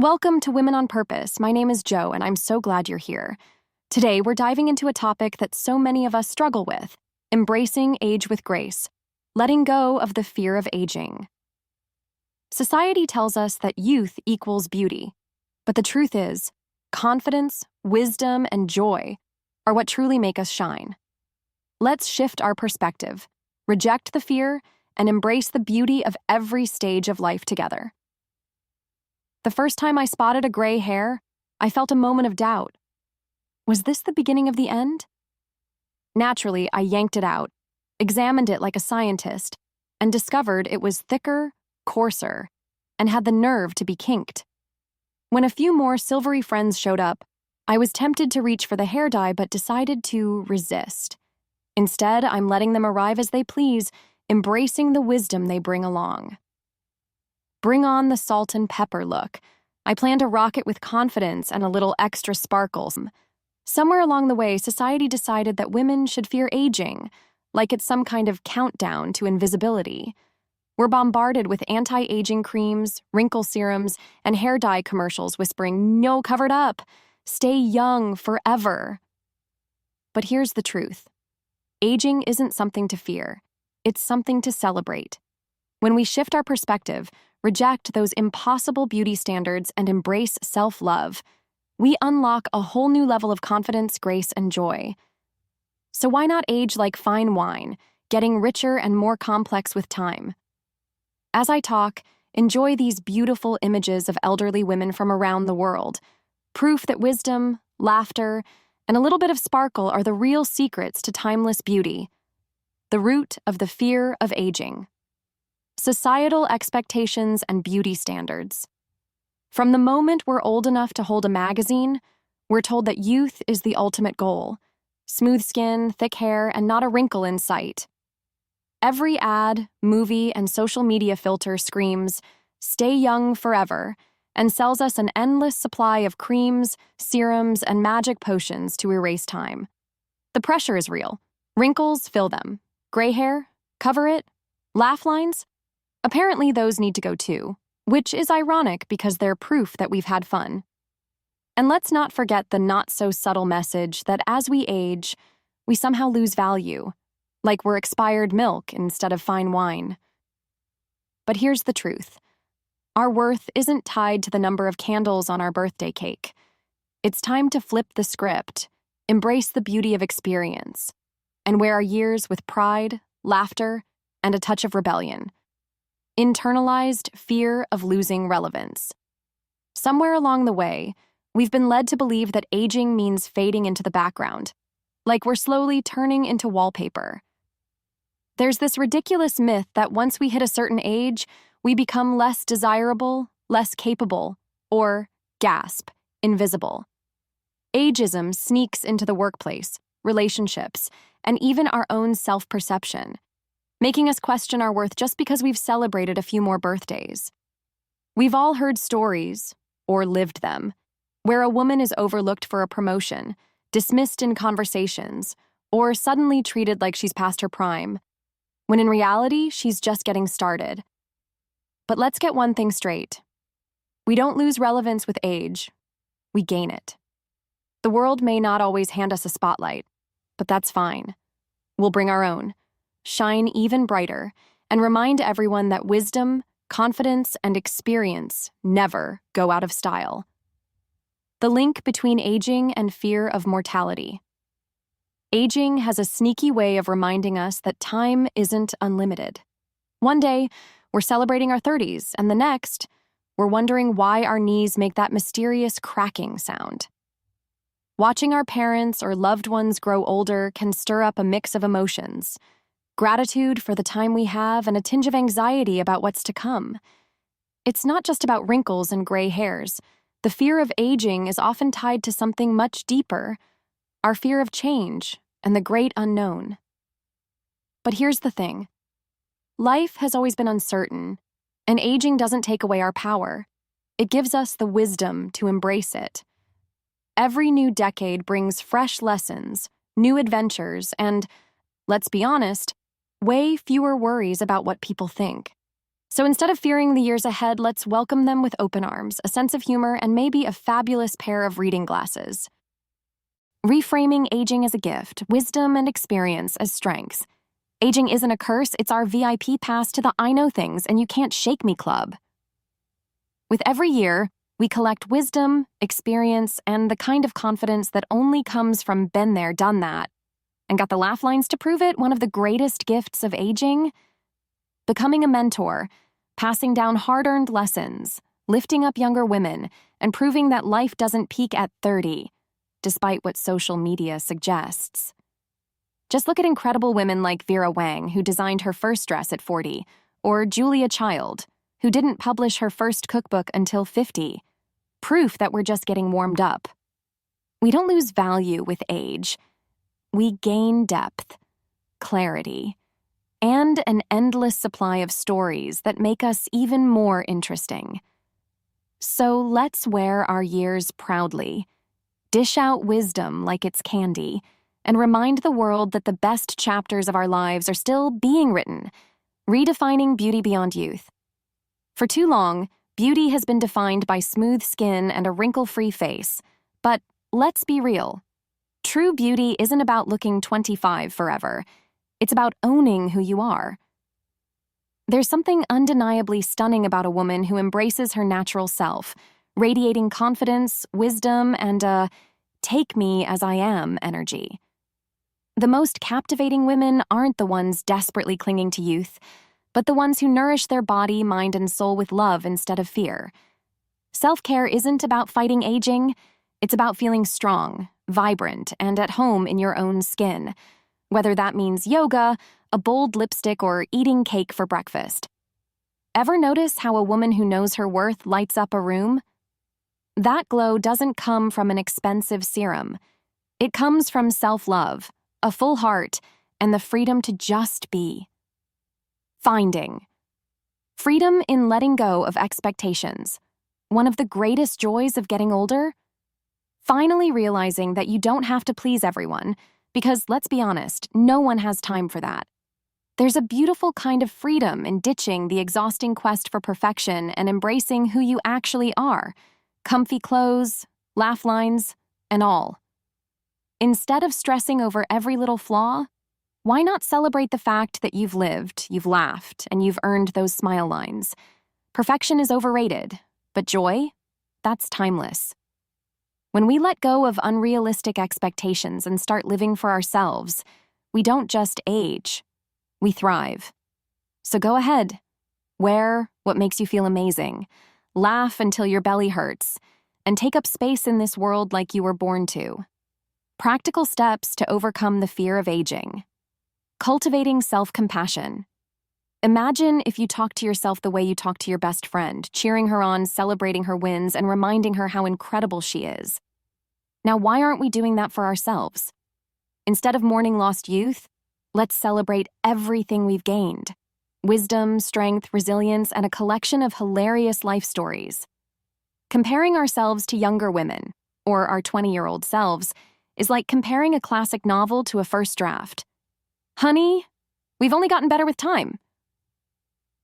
Welcome to Women on Purpose. My name is Jo, and I'm so glad you're here. Today, we're diving into a topic that so many of us struggle with: embracing age with grace, letting go of the fear of aging. Society tells us that youth equals beauty, but the truth is, confidence, wisdom, and joy are what truly make us shine. Let's shift our perspective, reject the fear, and embrace the beauty of every stage of life together. The first time I spotted a gray hair, I felt a moment of doubt. Was this the beginning of the end? Naturally, I yanked it out, examined it like a scientist, and discovered it was thicker, coarser, and had the nerve to be kinked. When a few more silvery friends showed up, I was tempted to reach for the hair dye but decided to resist. Instead, I'm letting them arrive as they please, embracing the wisdom they bring along. Bring on the salt and pepper look. I plan to rock it with confidence and a little extra sparkles. Somewhere along the way, society decided that women should fear aging, like it's some kind of countdown to invisibility. We're bombarded with anti-aging creams, wrinkle serums, and hair dye commercials whispering, "No, covered up. Stay young forever." But here's the truth. Aging isn't something to fear. It's something to celebrate. When we shift our perspective, reject those impossible beauty standards, and embrace self-love, we unlock a whole new level of confidence, grace, and joy. So why not age like fine wine, getting richer and more complex with time? As I talk, enjoy these beautiful images of elderly women from around the world, proof that wisdom, laughter, and a little bit of sparkle are the real secrets to timeless beauty, the root of the fear of aging. Societal expectations and beauty standards. From the moment we're old enough to hold a magazine, we're told that youth is the ultimate goal: smooth skin, thick hair, and not a wrinkle in sight. Every ad, movie, and social media filter screams, "Stay young forever," and sells us an endless supply of creams, serums, and magic potions to erase time. The pressure is real. Wrinkles, fill them. Gray hair, cover it. Laugh lines? Apparently those need to go too, which is ironic because they're proof that we've had fun. And let's not forget the not-so-subtle message that as we age, we somehow lose value, like we're expired milk instead of fine wine. But here's the truth. Our worth isn't tied to the number of candles on our birthday cake. It's time to flip the script, embrace the beauty of experience, and wear our years with pride, laughter, and a touch of rebellion. Internalized fear of losing relevance. Somewhere along the way, we've been led to believe that aging means fading into the background, like we're slowly turning into wallpaper. There's this ridiculous myth that once we hit a certain age, we become less desirable, less capable, or, gasp, invisible. Ageism sneaks into the workplace, relationships, and even our own self-perception, making us question our worth just because we've celebrated a few more birthdays. We've all heard stories, or lived them, where a woman is overlooked for a promotion, dismissed in conversations, or suddenly treated like she's past her prime, when in reality, she's just getting started. But let's get one thing straight. We don't lose relevance with age, we gain it. The world may not always hand us a spotlight, but that's fine. We'll bring our own. Shine even brighter, and remind everyone that wisdom, confidence, and experience never go out of style. The link between aging and fear of mortality. Aging has a sneaky way of reminding us that time isn't unlimited. One day, we're celebrating our 30s, and the next, we're wondering why our knees make that mysterious cracking sound. Watching our parents or loved ones grow older can stir up a mix of emotions: gratitude for the time we have, and a tinge of anxiety about what's to come. It's not just about wrinkles and gray hairs. The fear of aging is often tied to something much deeper: our fear of change and the great unknown. But here's the thing. Life has always been uncertain, and aging doesn't take away our power. It gives us the wisdom to embrace it. Every new decade brings fresh lessons, new adventures, and, let's be honest, way fewer worries about what people think. So instead of fearing the years ahead, let's welcome them with open arms, a sense of humor, and maybe a fabulous pair of reading glasses. Reframing aging as a gift, wisdom and experience as strengths. Aging isn't a curse, it's our VIP pass to the I Know Things and You Can't Shake Me Club. With every year, we collect wisdom, experience, and the kind of confidence that only comes from been there, done that. And got the laugh lines to prove it, one of the greatest gifts of aging? Becoming a mentor, passing down hard-earned lessons, lifting up younger women, and proving that life doesn't peak at 30, despite what social media suggests. Just look at incredible women like Vera Wang, who designed her first dress at 40, or Julia Child, who didn't publish her first cookbook until 50. Proof that we're just getting warmed up. We don't lose value with age. We gain depth, clarity, and an endless supply of stories that make us even more interesting. So let's wear our years proudly, dish out wisdom like it's candy, and remind the world that the best chapters of our lives are still being written, redefining beauty beyond youth. For too long, beauty has been defined by smooth skin and a wrinkle-free face. But let's be real. True beauty isn't about looking 25 forever. It's about owning who you are. There's something undeniably stunning about a woman who embraces her natural self, radiating confidence, wisdom, and a take me as I am energy. The most captivating women aren't the ones desperately clinging to youth, but the ones who nourish their body, mind, and soul with love instead of fear. Self-care isn't about fighting aging. It's about feeling strong, vibrant, and at home in your own skin, whether that means yoga, a bold lipstick, or eating cake for breakfast. Ever notice how a woman who knows her worth lights up a room? That glow doesn't come from an expensive serum. It comes from self-love, a full heart, and the freedom to just be. Finding. Freedom in letting go of expectations. One of the greatest joys of getting older? Finally realizing that you don't have to please everyone, because let's be honest, no one has time for that. There's a beautiful kind of freedom in ditching the exhausting quest for perfection and embracing who you actually are. Comfy clothes, laugh lines, and all. Instead of stressing over every little flaw, why not celebrate the fact that you've lived, you've laughed, and you've earned those smile lines? Perfection is overrated, but joy? That's timeless. When we let go of unrealistic expectations and start living for ourselves, we don't just age, we thrive. So go ahead. Wear what makes you feel amazing. Laugh until your belly hurts, and take up space in this world like you were born to. Practical steps to overcome the fear of aging. Cultivating self-compassion. Imagine if you talk to yourself the way you talk to your best friend, cheering her on, celebrating her wins, and reminding her how incredible she is. Now, why aren't we doing that for ourselves? Instead of mourning lost youth, let's celebrate everything we've gained. Wisdom, strength, resilience, and a collection of hilarious life stories. Comparing ourselves to younger women, or our 20-year-old selves, is like comparing a classic novel to a first draft. Honey, we've only gotten better with time.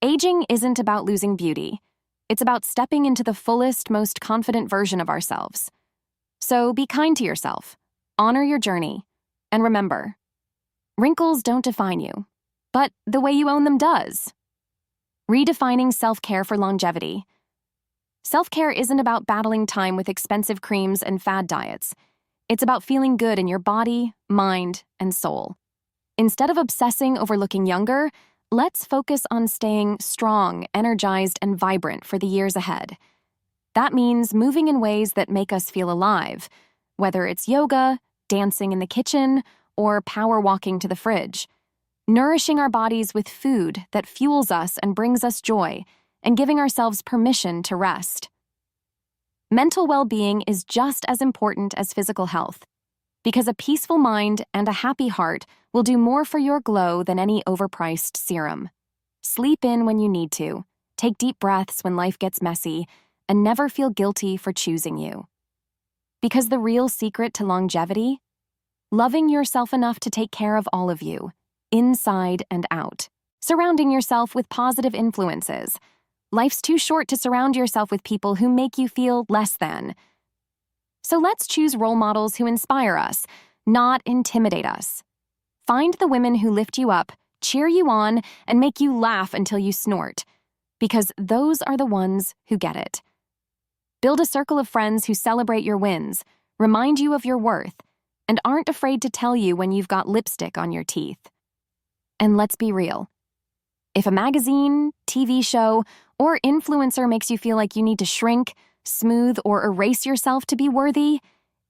Aging isn't about losing beauty. It's about stepping into the fullest, most confident version of ourselves. So be kind to yourself, honor your journey, and remember, wrinkles don't define you, but the way you own them does. Redefining self-care for longevity. Self-care isn't about battling time with expensive creams and fad diets. It's about feeling good in your body, mind, and soul. Instead of obsessing over looking younger, let's focus on staying strong, energized, and vibrant for the years ahead. That means moving in ways that make us feel alive, whether it's yoga, dancing in the kitchen, or power walking to the fridge. Nourishing our bodies with food that fuels us and brings us joy, and giving ourselves permission to rest. Mental well-being is just as important as physical health, because a peaceful mind and a happy heart will do more for your glow than any overpriced serum. Sleep in when you need to, take deep breaths when life gets messy, and never feel guilty for choosing you. Because the real secret to longevity? Loving yourself enough to take care of all of you, inside and out. Surrounding yourself with positive influences. Life's too short to surround yourself with people who make you feel less than. So let's choose role models who inspire us, not intimidate us. Find the women who lift you up, cheer you on, and make you laugh until you snort, because those are the ones who get it. Build a circle of friends who celebrate your wins, remind you of your worth, and aren't afraid to tell you when you've got lipstick on your teeth. And let's be real. If a magazine, TV show, or influencer makes you feel like you need to shrink, smooth, or erase yourself to be worthy,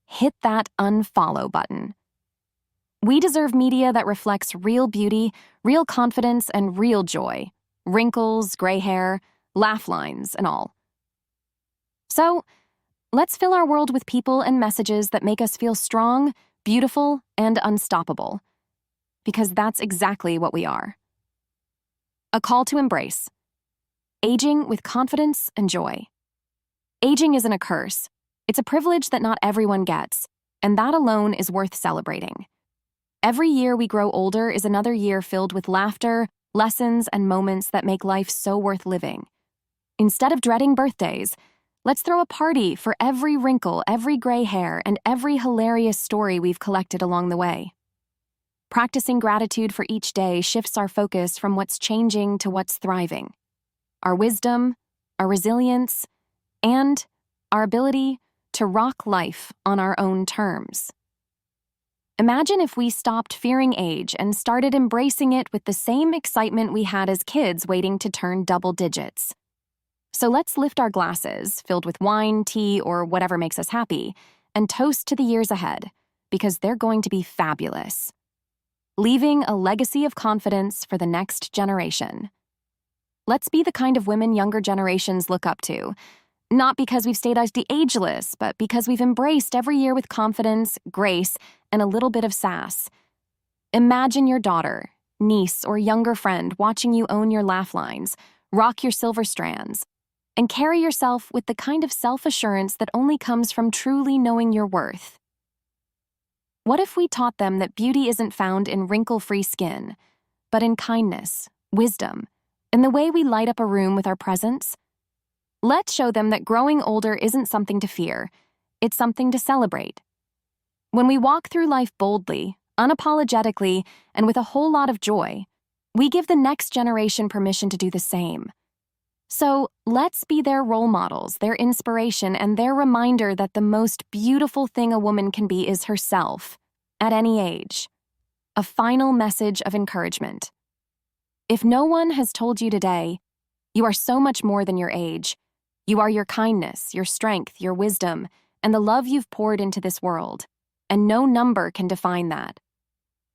hit that unfollow button. We deserve media that reflects real beauty, real confidence, and real joy. Wrinkles, gray hair, laugh lines, and all. So, let's fill our world with people and messages that make us feel strong, beautiful, and unstoppable. Because that's exactly what we are. A call to embrace. Aging with confidence and joy. Aging isn't a curse. It's a privilege that not everyone gets, and that alone is worth celebrating. Every year we grow older is another year filled with laughter, lessons, and moments that make life so worth living. Instead of dreading birthdays, let's throw a party for every wrinkle, every gray hair, and every hilarious story we've collected along the way. Practicing gratitude for each day shifts our focus from what's changing to what's thriving. Our wisdom, our resilience, and our ability to rock life on our own terms. Imagine if we stopped fearing age and started embracing it with the same excitement we had as kids waiting to turn double digits. So let's lift our glasses, filled with wine, tea, or whatever makes us happy, and toast to the years ahead, because they're going to be fabulous. Leaving a legacy of confidence for the next generation. Let's be the kind of women younger generations look up to, not because we've stayed ageless, but because we've embraced every year with confidence, grace, and a little bit of sass. Imagine your daughter, niece, or younger friend watching you own your laugh lines, rock your silver strands, and carry yourself with the kind of self-assurance that only comes from truly knowing your worth. What if we taught them that beauty isn't found in wrinkle-free skin, but in kindness, wisdom, and the way we light up a room with our presence? Let's show them that growing older isn't something to fear, it's something to celebrate. When we walk through life boldly, unapologetically, and with a whole lot of joy, we give the next generation permission to do the same. So let's be their role models, their inspiration, and their reminder that the most beautiful thing a woman can be is herself, at any age. A final message of encouragement. If no one has told you today, you are so much more than your age. You are your kindness, your strength, your wisdom, and the love you've poured into this world, and no number can define that.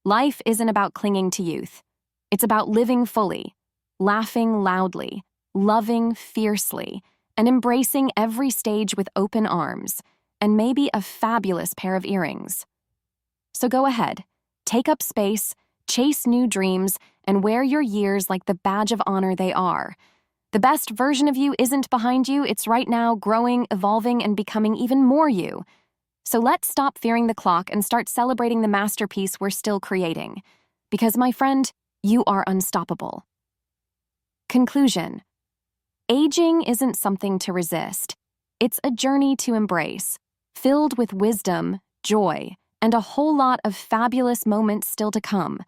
Life isn't about clinging to youth. It's about living fully, laughing loudly, loving fiercely, and embracing every stage with open arms, and maybe a fabulous pair of earrings. So go ahead, take up space, chase new dreams, and wear your years like the badge of honor they are. The best version of you isn't behind you, it's right now growing, evolving, and becoming even more you. So let's stop fearing the clock and start celebrating the masterpiece we're still creating. Because, my friend, you are unstoppable. Conclusion. Aging isn't something to resist. It's a journey to embrace, filled with wisdom, joy, and a whole lot of fabulous moments still to come.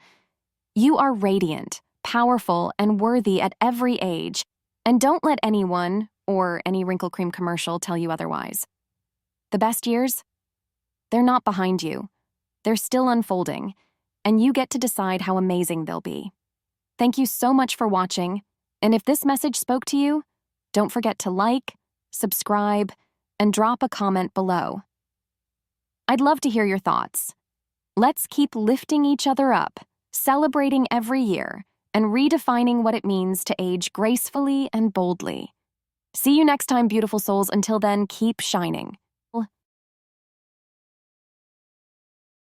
You are radiant, powerful, and worthy at every age, and don't let anyone, or any wrinkle cream commercial, tell you otherwise. The best years? They're not behind you. They're still unfolding, and you get to decide how amazing they'll be. Thank you so much for watching, and if this message spoke to you, don't forget to like, subscribe, and drop a comment below. I'd love to hear your thoughts. Let's keep lifting each other up, celebrating every year, and redefining what it means to age gracefully and boldly. See you next time, beautiful souls. Until then, keep shining.